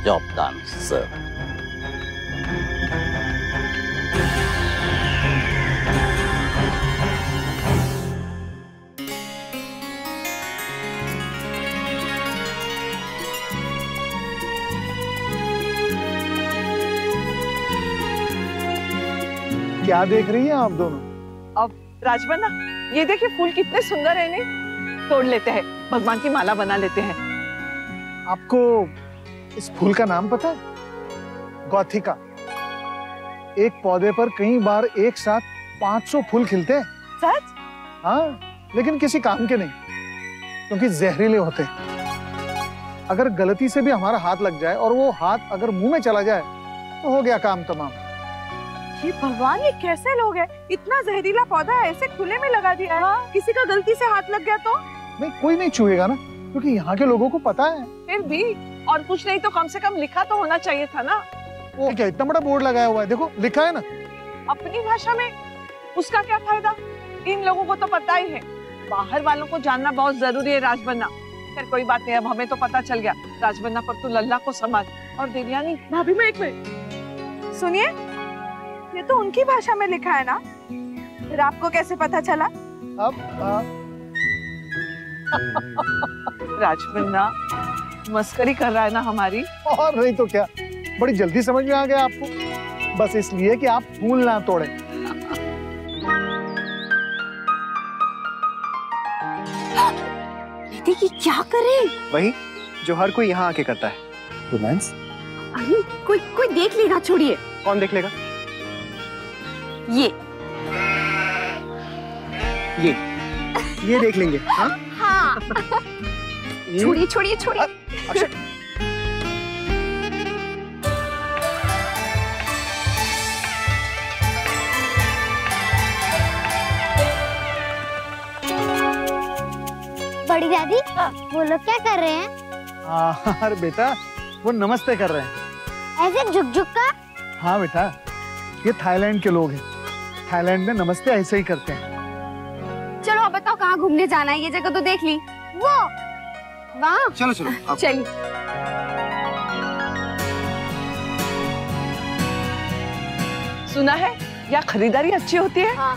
Job done, sir. क्या देख रही हैं आप दोनों? अब राजबन्ना, ये देखिए फूल कितने सुंदर है, नहीं? तोड़ लेते हैं, भगवान की माला बना लेते हैं। आपको इस फूल का नाम पता है? गौथिका। एक पौधे पर कई बार एक साथ 500 फूल खिलते हैं। सच? हाँ, लेकिन किसी काम के नहीं, क्योंकि जहरीले होते हैं। अगर गलती से भी हमारा हाथ लग जाए और वो हाथ अगर मुंह में चला जाए तो हो गया काम तमाम। ये भगवान, ये कैसे लोग हैं? इतना जहरीला पौधा ऐसे खुले में लगा दिया है। हाँ? किसी का गलती से हाथ लग गया तो? नहीं, कोई नहीं छुएगा ना, क्योंकि यहाँ के लोगों को पता है। फिर भी और कुछ नहीं तो कम से कम लिखा तो होना चाहिए था ना। वो क्या इतना बड़ा बोर्ड लगाया हुआ है, देखो लिखा है ना। अपनी भाषा में उसका क्या फायदा? इन लोगों को तो पता ही है। बाहर वालों को जानना बहुत जरूरी है राजबन्ना। फिर कोई बात नहीं, अब हमें तो पता चल गया। राजबन्ना, पर तू लल्ला को संभाल। और देवयानी भाभी, में एक मिनट सुनिए, ये तो उनकी भाषा में लिखा है ना, फिर आपको कैसे पता चला? अब राजबन्ना मस्करी कर रहा है ना हमारी? और नहीं तो क्या, बड़ी जल्दी समझ में आ गया आपको, बस इसलिए कि आप फूल ना तोड़े। देखिए क्या करे? वही जो हर कोई यहाँ आके करता है, रोमांस। अरे कोई देख लेगा, छोड़िए। कौन देख लेगा? ये देख लेंगे। हाँ हाँ। छोड़िए। अक्षर, बड़ी दादी, वो लोग क्या कर रहे हैं? अरे बेटा, वो नमस्ते कर रहे हैं। ऐसे झुक का? हाँ बेटा, ये थाईलैंड के लोग हैं। थाईलैंड में नमस्ते ऐसे ही करते हैं। चलो अब बताओ कहाँ घूमने जाना है? ये जगह तो देख ली। वो वहाँ। चलो चलिए। सुना है यहाँ खरीदारी अच्छी होती है। हाँ।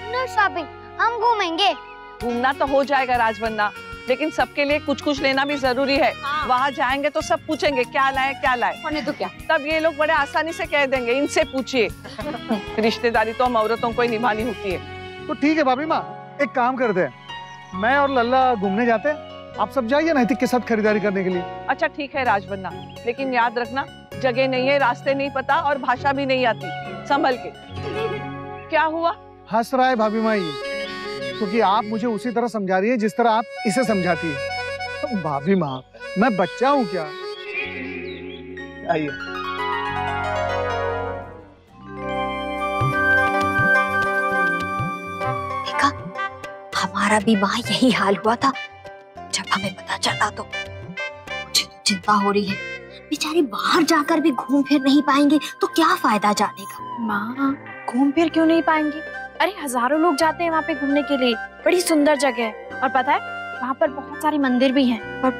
नो शॉपिंग, हम घूमेंगे। घूमना तो हो जाएगा राजबन्ना, लेकिन सबके लिए कुछ कुछ लेना भी जरूरी है। हाँ। वहाँ जाएंगे तो सब पूछेंगे क्या लाए। होने तो क्या, तब ये लोग बड़े आसानी से कह देंगे, इनसे पूछिए। रिश्तेदारी तो हम औरतों को ही निभानी होती है। तो ठीक है भाभी माँ, एक काम करते हैं, मैं और लल्ला घूमने जाते हैं, आप सब जाइए नैतिक के साथ खरीदारी करने के लिए। अच्छा ठीक है राजबन्ना, लेकिन याद रखना, जगह नहीं है, रास्ते नहीं पता और भाषा भी नहीं आती, संभल के। क्या हुआ? हंस रहा है भाभी माँ ये, क्योंकि आप मुझे उसी तरह समझा रही है जिस तरह आप इसे समझाती है। तो भाभी माँ, मैं बच्चा हूँ क्या? आइए। देखा, हमारा भी वहाँ यही हाल हुआ था। जब हमें पता चला तो मुझे तो चिंता हो रही है। बेचारे बाहर जाकर भी घूम फिर नहीं पाएंगे तो क्या फायदा जाने का। माँ, घूम फिर क्यों नहीं पाएंगे? अरे हजारों लोग जाते हैं वहाँ पे घूमने के लिए, बड़ी सुंदर जगह है। और पता है वहाँ पर बहुत सारे मंदिर भी हैं। पर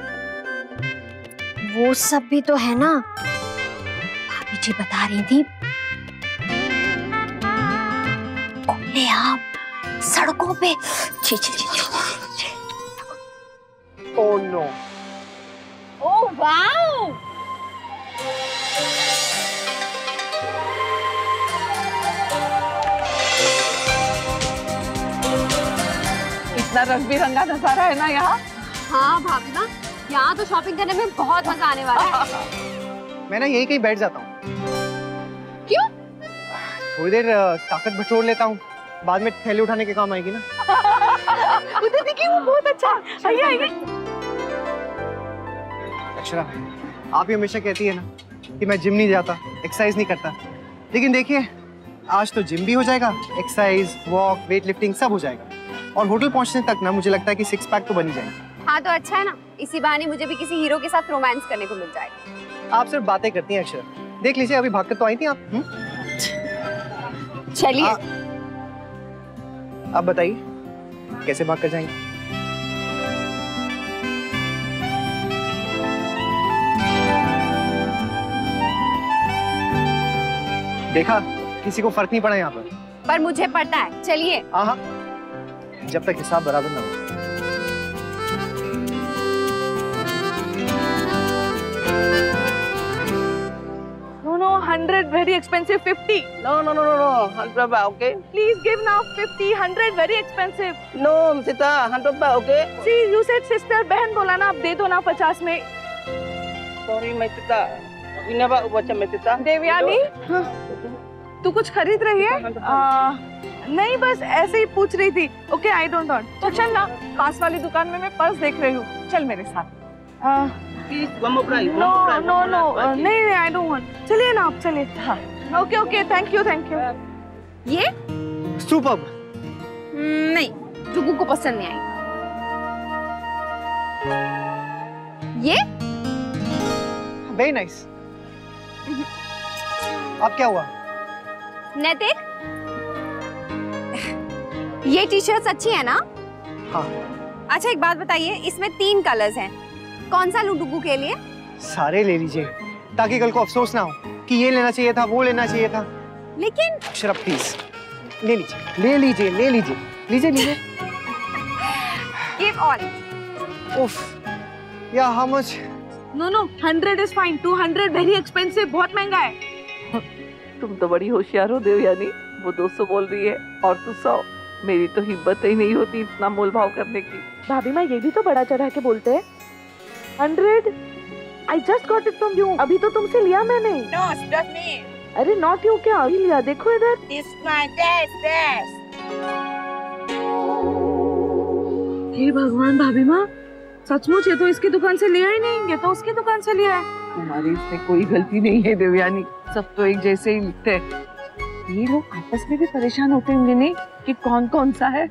वो सब भी तो है ना, भाभी जी बता रही थी। खुलेआम सड़कों पे। Oh no. Oh wow. इतना रंग बिरंगा नजारा है ना यहाँ। हाँ भाभी ना, यहाँ तो शॉपिंग करने में बहुत मजा आने वाला है। मैं ना यही कहीं बैठ जाता हूँ। क्यों? थोड़ी देर ताकत बटोर लेता हूँ, बाद में थैले उठाने के काम आएगी ना। उधर देखिए, वो बहुत अच्छा। आइए। अक्षरा, आप ही हमेशा कहती है ना कि मैं जिम नहीं जाता, एक्सरसाइज नहीं करता, लेकिन देखिए आज तो जिम भी हो जाएगा, एक्सरसाइज, वॉक, वेट लिफ्टिंग सब हो जाएगा, और होटल पहुंचने तक ना मुझे लगता है कि 6 पैक तो बन ही जाएगा। हाँ तो अच्छा है ना, इसी बहाने मुझे भी किसी हीरो के साथ रोमांस करने को मिल जाएगा। आप सिर्फ बातें करती हैं अक्षरा, देख लीजिए अभी भागकर तो आई थी आप। चलिए आप बताइए कैसे भाग कर जाएंगे? देखा, किसी को फर्क नहीं पड़ा यहाँ पर मुझे पता है। चलिए। हाँ, जब तक हिसाब बराबर ना हो। No, 100 very expensive. 50. No, 100 baht, okay? Please give now 50. 100 very expensive. No, sister, 100 baht, okay? See, you said sister. बहन बोला ना, आप दे दो ना 50 में. Sorry, my sister. We never watch my sister. Devyani, तू कुछ खरीद रही है? नहीं, बस ऐसे ही पूछ रही थी. Okay, I don't want. तो चल ना, पास वाली दुकान में मैं पर्स देख रही हूँ. चल मेरे साथ. Please, one more price. No, नहीं, I don't want. चलिए ना आप, चलिए. हाँ. Okay, thank you. ये? Superb. नहीं, जुगू को पसंद नहीं आई। ये? Very nice. अब क्या हुआ? नैतिक, ये टी शर्ट्स अच्छी है ना? हाँ। अच्छा एक बात बताइए, इसमें 3 कलर्स हैं, कौन सा लूं डुगू के लिए? सारे ले लीजिए, ताकि कल को अफसोस ना हो कि ये लेना चाहिए था, वो लेना चाहिए था। लेकिन शराब प्लीज, ले लीजिए। Give all. उफ, या how much? No, 100 is fine. 200 very expensive. बहुत महंगा है. तुम तो बड़ी होशियार हो देवयानी। वो 200 बोल रही है और तू 100। मेरी तो हिम्मत ही नहीं होती इतना मोल भाव करने की। भाभी माँ ये भी तो बड़ा चढ़ा के बोलते हैं. 100? I just got it from you. अभी तो तुमसे लिया मैंने. No, it's just me. अरे नॉट यू क्या अभी लिया? देखो इधर. This my dress. हे भगवान भाभी माँ, सचमुच ये तो इसकी दुकान से लिया ही नहीं, ये तो उसकी दुकान से लिया है. तुम्हारी इसमें कोई गलती नहीं है देवयानी, सब तो एक जैसे ही लिखते हैं. ये लोग आपस में भी परेशान होते होंगे नहीं कि कौन कौन सा है.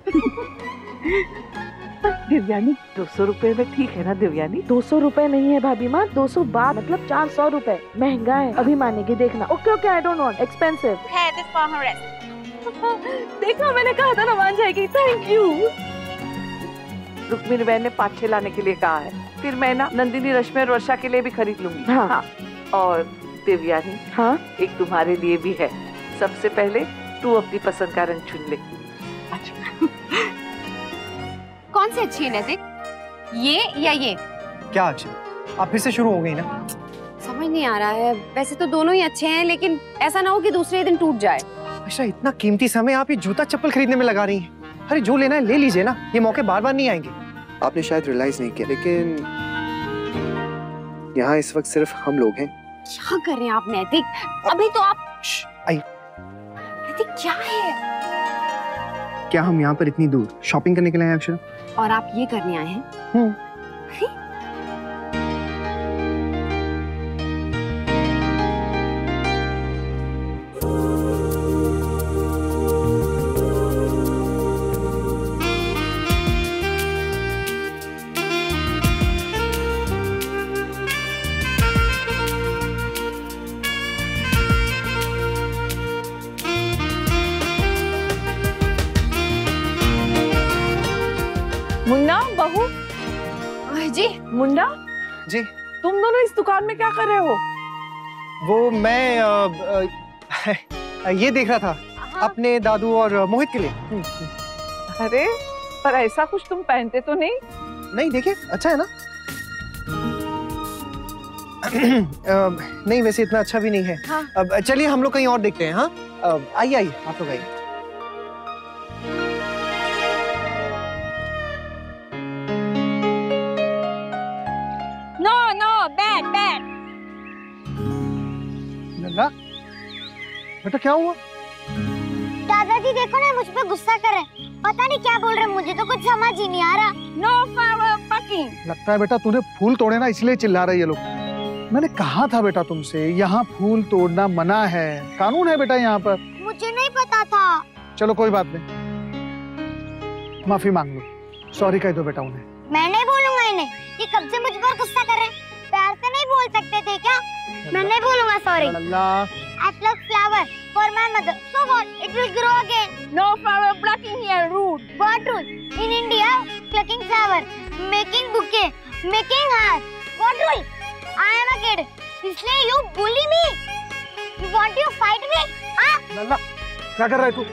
देवयानी 200 रुपए में ठीक है ना देवयानी? 200 रुपए नहीं है भाभी माँ, 200 बात मतलब 400 रुपए. महंगा है, अभी मानेगी देखना. Okay, I don't want. Expensive. देखा, मैंने कहा था ना मान जाएगी. Thank you. रुक्मिणी बहन ने 5-6 लाने के लिए कहा है, फिर मैं ना नंदिनी, रश्मि और वर्षा के लिए भी खरीद लूंगी. हाँ. और देवयानी, हाँ, एक तुम्हारे लिए भी है. सबसे पहले तू अपनी पसंद का रंग चुन ले. अच्छा. कौन सी अच्छी है नैतिक, ये या ये? क्या अच्छा, आप फिर से शुरू हो गई ना? समझ नहीं आ रहा है. वैसे तो दोनों ही अच्छे हैं, लेकिन ऐसा ना हो कि दूसरे दिन टूट जाए. अच्छा, इतना कीमती समय आप ये जूता चप्पल खरीदने में लगा रही हैं. अरे जो लेना है ले लीजिए ना, ये मौके बार बार नहीं आएंगे. आपने शायद रियलाइज नहीं किया, लेकिन यहाँ इस वक्त सिर्फ हम लोग हैं. क्या कर रहे हैं आप नैतिक? अभी तो आप. आई. नैतिक क्या है? क्या हम यहाँ पर इतनी दूर शॉपिंग करने के लिए आए अक्षरा? और आप ये करने आए हैं? मुन्ना, बहू जी. मुन्ना जी. तुम दोनों इस दुकान में क्या कर रहे हो? वो मैं ये देख रहा था अपने दादू और मोहित के लिए. अरे पर ऐसा कुछ तुम पहनते तो नहीं? नहीं, देखिए अच्छा है ना. नहीं, वैसे इतना अच्छा भी नहीं है. हाँ. अब चलिए हम लोग कहीं और देखते हैं. हाँ, आइए आप लोग आइए. No, bad. लल्ला, बेटा क्या हुआ? दादाजी देखो ना, मुझ पे गुस्सा कर रहे हैं. पता नहीं क्या बोल रहे हैं, मुझे तो कुछ समझ ही नहीं आ रहा. No flower packing. लगता है बेटा तूने फूल तोड़े ना, इसलिए चिल्ला रहे ये लोग. मैंने कहा था बेटा तुमसे, यहाँ फूल तोड़ना मना है, कानून है बेटा यहाँ पर. मुझे नहीं पता था. चलो कोई बात नहीं, माफी मांग लो. सॉरी कह दो बेटा उन्हें. मैं नहीं बोलूंगा इन्हें, ये कब से मुझ पर गुस्सा कर रहे हैं. प्यार से नहीं बोल सकते थे क्या? मैं नहीं बोलूंगा sorry. I pluck flower for my mother. So what? It will grow again. No flower plucking here, rude. What rule? In India, plucking flower, making bouquet, making heart. What rule? I am a kid. इसलिए you bully me. You want to fight me? लल्ला क्या कर रहा है तू?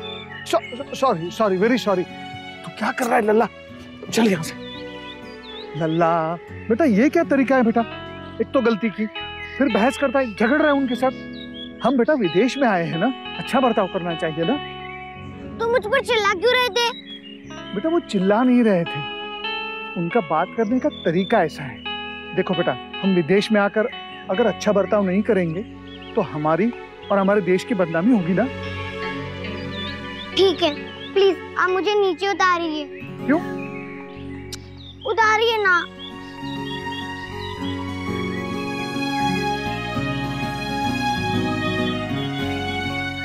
Sorry sorry very sorry. तू क्या कर रहा है लल्ला? चल यहाँ से। लल्ला बेटा ये क्या तरीका है बेटा? एक तो गलती की, फिर बहस करता है, झगड़ रहा है उनके साथ। हम बेटा विदेश में आए हैं ना, अच्छा बर्ताव करना चाहिए ना। तुम मुझ पर चिल्ला क्यों रहे थे? बेटा वो चिल्ला नहीं रहे थे, उनका बात करने का तरीका ऐसा है। देखो बेटा, हम विदेश में आकर अगर अच्छा बर्ताव नहीं करेंगे तो हमारी और हमारे देश की बदनामी होगी ना। ठीक है, प्लीज आप मुझे नीचे उतारिए। क्यों? उतारिए ना।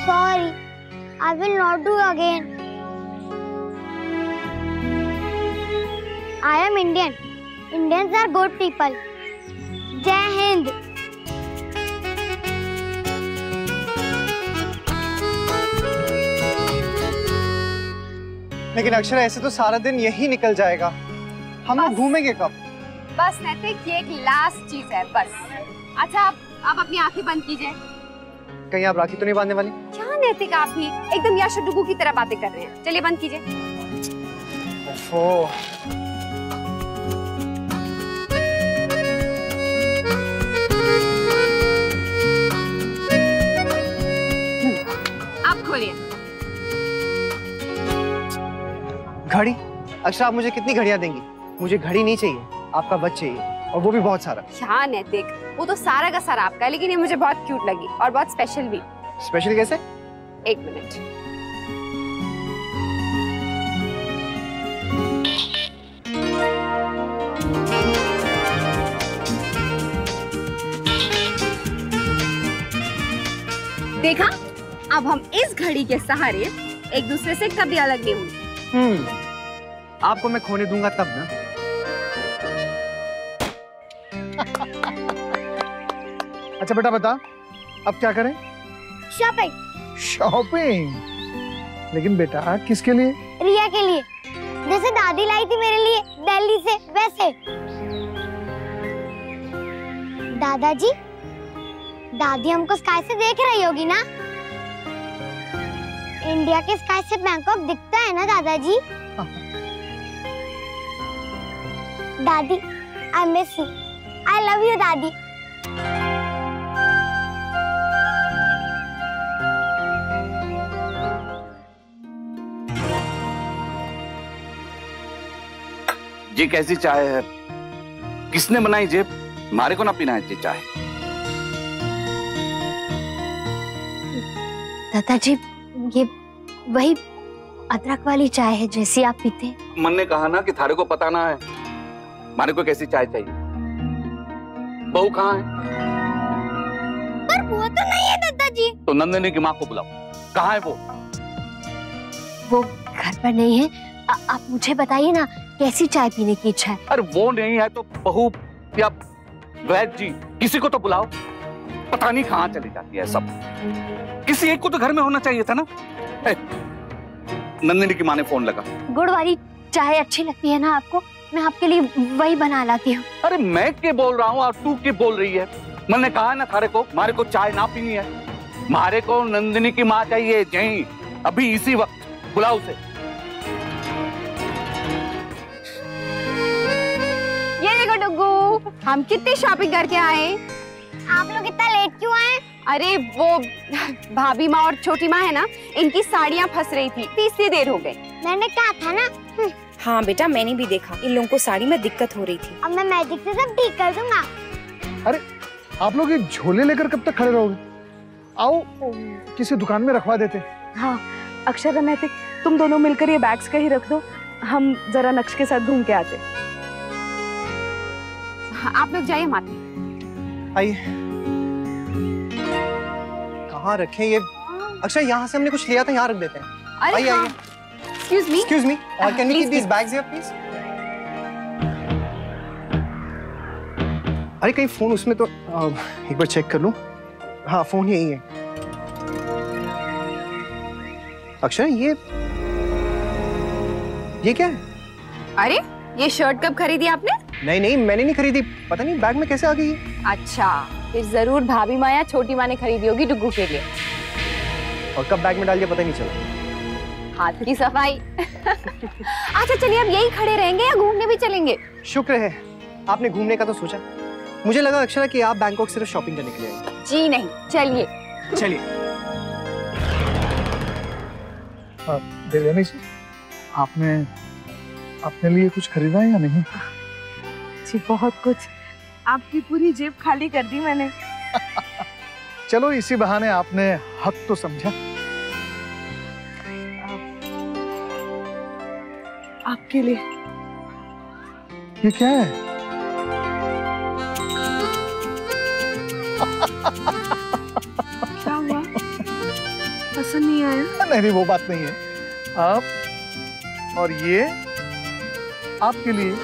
Sorry, I will not do again. I am Indian. Indians are good people. जय हिंद। लेकिन अक्षरा ऐसे तो सारा दिन यही निकल जाएगा, हम लोग घूमेंगे कब? बस नैतिक ये एक लास्ट चीज है बस। अच्छा आप अपनी आंखें बंद कीजिए। कहीं आप राखी तो नहीं बांधने वाली? क्या नैतिक आप भी एकदम याशा डुगू की तरह बातें कर रहे हैं। चलिए बंद कीजिए। आप खोलिए। घड़ी? अक्षरा आप मुझे कितनी घड़ियां देंगी? मुझे घड़ी नहीं चाहिए, आपका वक्त चाहिए, और वो भी बहुत सारा। क्या नैतिक, वो तो सारा का सारा आपका है, लेकिन ये मुझे बहुत क्यूट लगी और बहुत स्पेशल भी। स्पेशल कैसे? एक मिनट। देखा, अब हम इस घड़ी के सहारे एक दूसरे से कभी अलग नहीं होंगे। आपको मैं खोने दूंगा तब ना। अच्छा बेटा बता, अब क्या करें? शॉपिंग। शॉपिंग? लेकिन बेटा किसके लिए? रिया के लिए, जैसे दादी लाई थी मेरे लिए दिल्ली से वैसे। दादाजी, दादी हमको स्काई से देख रही होगी ना? इंडिया के स्काई से बैंकॉक दिखता है ना दादाजी? दादी, I miss you. I love you दादी। ये कैसी चाय है? किसने बनाई? जे हमारे को ना पीना है ये चाय। दादाजी ये वही अदरक वाली चाय है जैसी आप पीते हैं। मन ने कहा ना कि थारे को पता ना है हमारे को कैसी चाय चाहिए। बहू कहाँ है? पर वो तो नहीं है दादाजी। तो नंदिनी की माँ को बुलाओ। कहाँ है वो? वो घर पर नहीं है। आप मुझे बताइए ना कैसी चाय पीने की इच्छा है? अरे वो नहीं है तो बहू या वैद जी किसी को तो बुलाओ। पता नहीं कहाँ चली जाती है सब। किसी एक को तो घर में होना चाहिए था ना। नंदिनी की माँ ने फोन लगा। गुड़ वाली चाय अच्छी लगती है ना आपको? मैं आपके लिए वही बना लाती हूँ। अरे मैं क्या बोल रहा हूँ और तू क्या बोल रही है? मैंने कहा ना थारे को मारे को चाय ना पीनी है। मारे को नंदिनी की माँ चाहिए जहीं अभी इसी वक्त। बुलाओ उसे। ये देखो डुगू, हम कितनी शॉपिंग करके आए। आप लोग इतना लेट क्यों आए? अरे वो भाभी माँ और छोटी माँ है ना, इनकी साड़ियाँ फंस रही थी, तीसरी देर हो गई। मैंने कहा था ना। हाँ बेटा, मैंने भी देखा इन लोगों को साड़ी में दिक्कत हो रही थी। अब मैं मैजिक से सब ठीक कर दूंगा। अरे आप लोग ये झोले लेकर कब तक खड़े रहोगे? आओ किसी दुकान में रखवा देते। हाँ अक्षरा नैतिक, तुम दोनों मिलकर ये बैग्स कहीं रख दो, हम जरा नक्श के साथ घूम के आते। आप लोग जाइए माता। आइए। कहाँ रखे ये? अक्षर यहाँ से हमने कुछ लिया था, यहाँ रख देते हैं। अरे हाँ। Excuse me. Excuse me. Can we keep these bags here, please? अरे कहीं फोन उसमें तो एक बार चेक कर लूं। हाँ फोन यही है। अक्षर ये क्या है? अरे ये शर्ट कब खरीदी आपने? नहीं मैंने नहीं खरीदी, पता नहीं बैग में कैसे आ गई। अच्छा, फिर जरूर भाभी माँ या छोटी माँ ने खरीदी होगी डुगू के लिए। और कब बैग में डाल दिया पता ही नहीं चला। हाथ की सफाई। अच्छा चलिए, अब यही खड़े रहेंगे या घूमने भी चलेंगे? शुक्र है आपने घूमने का तो सोचा। मुझे लगा अक्षरा कि आप बैंकॉक सिर्फ शॉपिंग करने के लिए आएंगे। जी नहीं, चलिए। चलिए। देवयानी जी, आपने अपने लिए कुछ खरीदा है या नहीं? जी बहुत कुछ। आपकी पूरी जेब खाली कर दी मैंने। चलो इसी बहाने आपने हक तो समझा। आपके लिए। ये क्या है? क्या हुआ? पसंद नहीं आया? नहीं, वो बात नहीं है। आप और ये आपके लिए।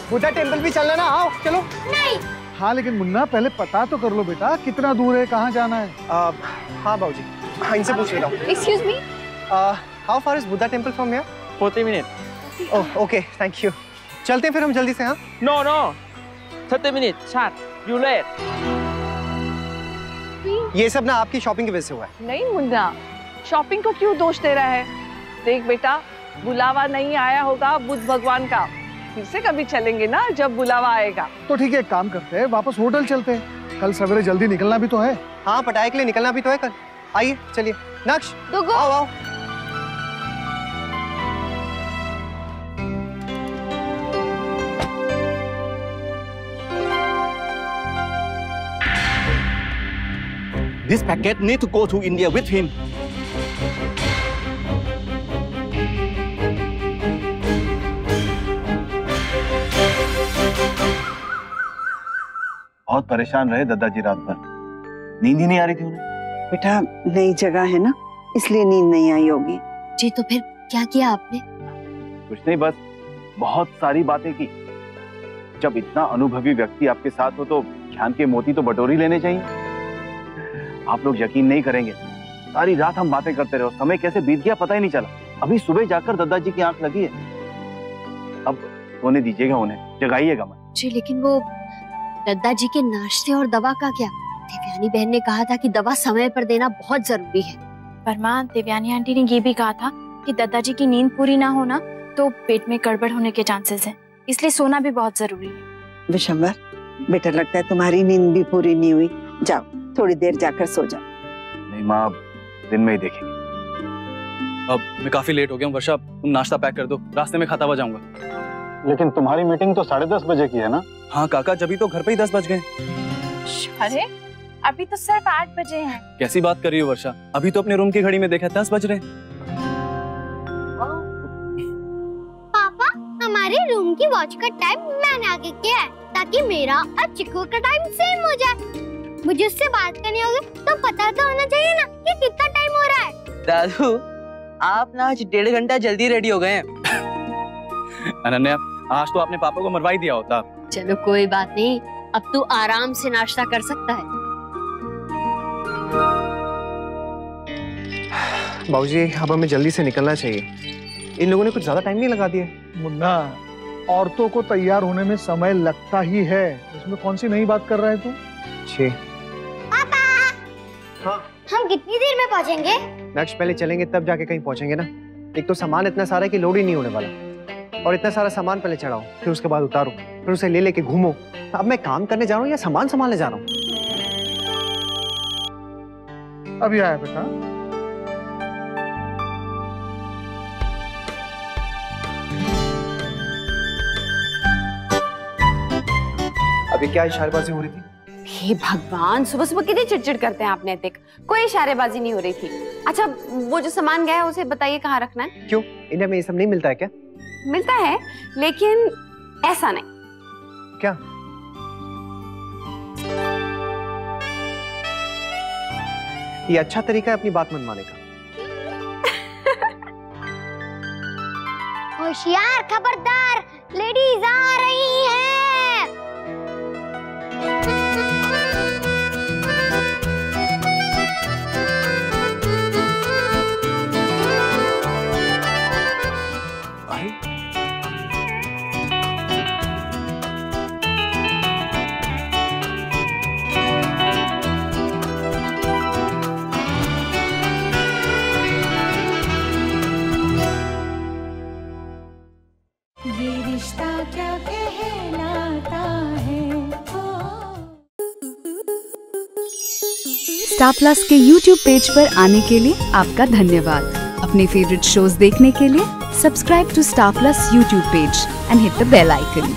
बुद्धा टेम्पल भी चलना ना, आओ चलो। नहीं। हाँ लेकिन मुन्ना पहले पता तो कर लो बेटा, कितना दूर है, कहाँ जाना है? हाँ बाबूजी, हाँ इनसे पूछ लेता हूँ। Excuse me? How far is Buddha temple from here? 40 minutes. Oh, okay, thank you. चलते हैं फिर हम जल्दी से, हाँ? No. 30 minutes. Chat. You late. ये सब ना आपकी शॉपिंग की वजह से हुआ है। नहीं मुन्ना, शॉपिंग को क्यों दोष दे रहा है? देख बेटा, बुलावा नहीं आया होगा बुद्ध भगवान का। फिर से कभी चलेंगे ना जब बुलावा आएगा। तो ठीक है, एक काम करते हैं, वापस होटल चलते हैं। कल सवेरे जल्दी निकलना भी तो है। हाँ, पटाए के लिए निकलना भी तो है कल। आइए चलिए। नक्श, आओ आओ। This packet need to go to India with him. बहुत परेशान रहे दादाजी रात भर, नींद ही नहीं आ रही थी उन्हें। बेटा नई जगह है ना, इसलिए नींद नहीं आई होगी। जी तो फिर क्या किया आपने? कुछ नहीं, बस बहुत सारी बातें की। जब इतना अनुभवी व्यक्ति आपके साथ हो तो ज्ञान के मोती तो बटोरी लेने चाहिए। आप लोग यकीन नहीं करेंगे, सारी रात हम बातें करते रहे, समय कैसे बीत गया पता ही नहीं चला। अभी सुबह जाकर दादाजी की आंख लगी है। अब सोने दीजिएगा उन्हें, जगाइएगा मत। जी लेकिन वो दादाजी के नाश्ते और दवा का क्या? देवयानी बहन ने कहा था कि दवा समय पर देना बहुत जरूरी है। पर माँ, देवयानी आंटी ने ये भी कहा था कि दादाजी की नींद पूरी ना होना तो पेट में गड़बड़ होने के चांसेस हैं, इसलिए सोना भी बहुत जरूरी है। विशंबर, बेटा लगता है तुम्हारी नींद भी पूरी नहीं हुई। जाओ थोड़ी देर जाकर सो जाओ। नहीं माँ, दिन में ही देखेंगे। अब मैं काफी लेट हो गया हूँ वर्षा, तुम नाश्ता पैक कर दो, रास्ते में खाता हुआ जाऊंगा। लेकिन तुम्हारी मीटिंग तो 10:30 बजे की है ना? हाँ काका, जब तो घर पे ही 10 बज गए। अरे अभी तो सिर्फ 8 बजे हैं। कैसी बात कर रही हो वर्षा, अभी तो अपने रूम की घड़ी में देखा 10 बज रहे। पापा, हमारे रूम की वॉच का टाइम मैंने आगे किया है ताकि मेरा और चिक्कू का टाइम सेम हो जाए। मुझे उससे बात करनी होगी तो पता तो होना चाहिए ना कि कितना टाइम हो रहा है। दादू, आप ना आज 1.5 घंटा जल्दी रेडी हो गए हैं। अनन्या, आज तो आपने पापा को मरवा ही दिया होता। चलो कोई बात नहीं, अब तू आराम से नाश्ता कर सकता है। बाबूजी, अब हमें जल्दी से निकलना चाहिए। इन लोगों ने कुछ ज्यादा टाइम नहीं लगा दिया। मुन्ना, औरतों को तैयार होने में समय लगता ही है, इसमें कौन सी नई बात कर रहा है तू? पापा, हाँ? हम कितनी देर में पहुंचेंगे? नेक्स्ट पहले चलेंगे तब जाके कहीं पहुंचेंगे ना। एक तो सामान इतना सारा है कि लोड ही नहीं होने वाला, और इतना सारा सामान पहले चढ़ाओ, फिर उसके बाद उतारो, फिर उसे ले लेके घूमो। अब मैं काम करने जा रहा हूँ या सामान संभालने जा रहा हूँ? अभी आया बेटा। अभी क्या इशारेबाजी हो रही थी? हे भगवान, सुबह सुबह कितनी चिड़चिड़ करते हैं आप नैतिक। कोई इशारेबाजी नहीं हो रही थी। अच्छा, वो जो सामान गया है उसे बताइए कहाँ रखना है। क्यों, इंडिया में ये सब नहीं मिलता है क्या? मिलता है लेकिन ऐसा नहीं। क्या? ये अच्छा तरीका है अपनी बात मनवाने का। होशियार, खबरदार, लेडीज आ रही हैं। स्टार प्लस के YouTube पेज पर आने के लिए आपका धन्यवाद। अपने फेवरेट शोज देखने के लिए subscribe to Star Plus YouTube page and hit the bell icon.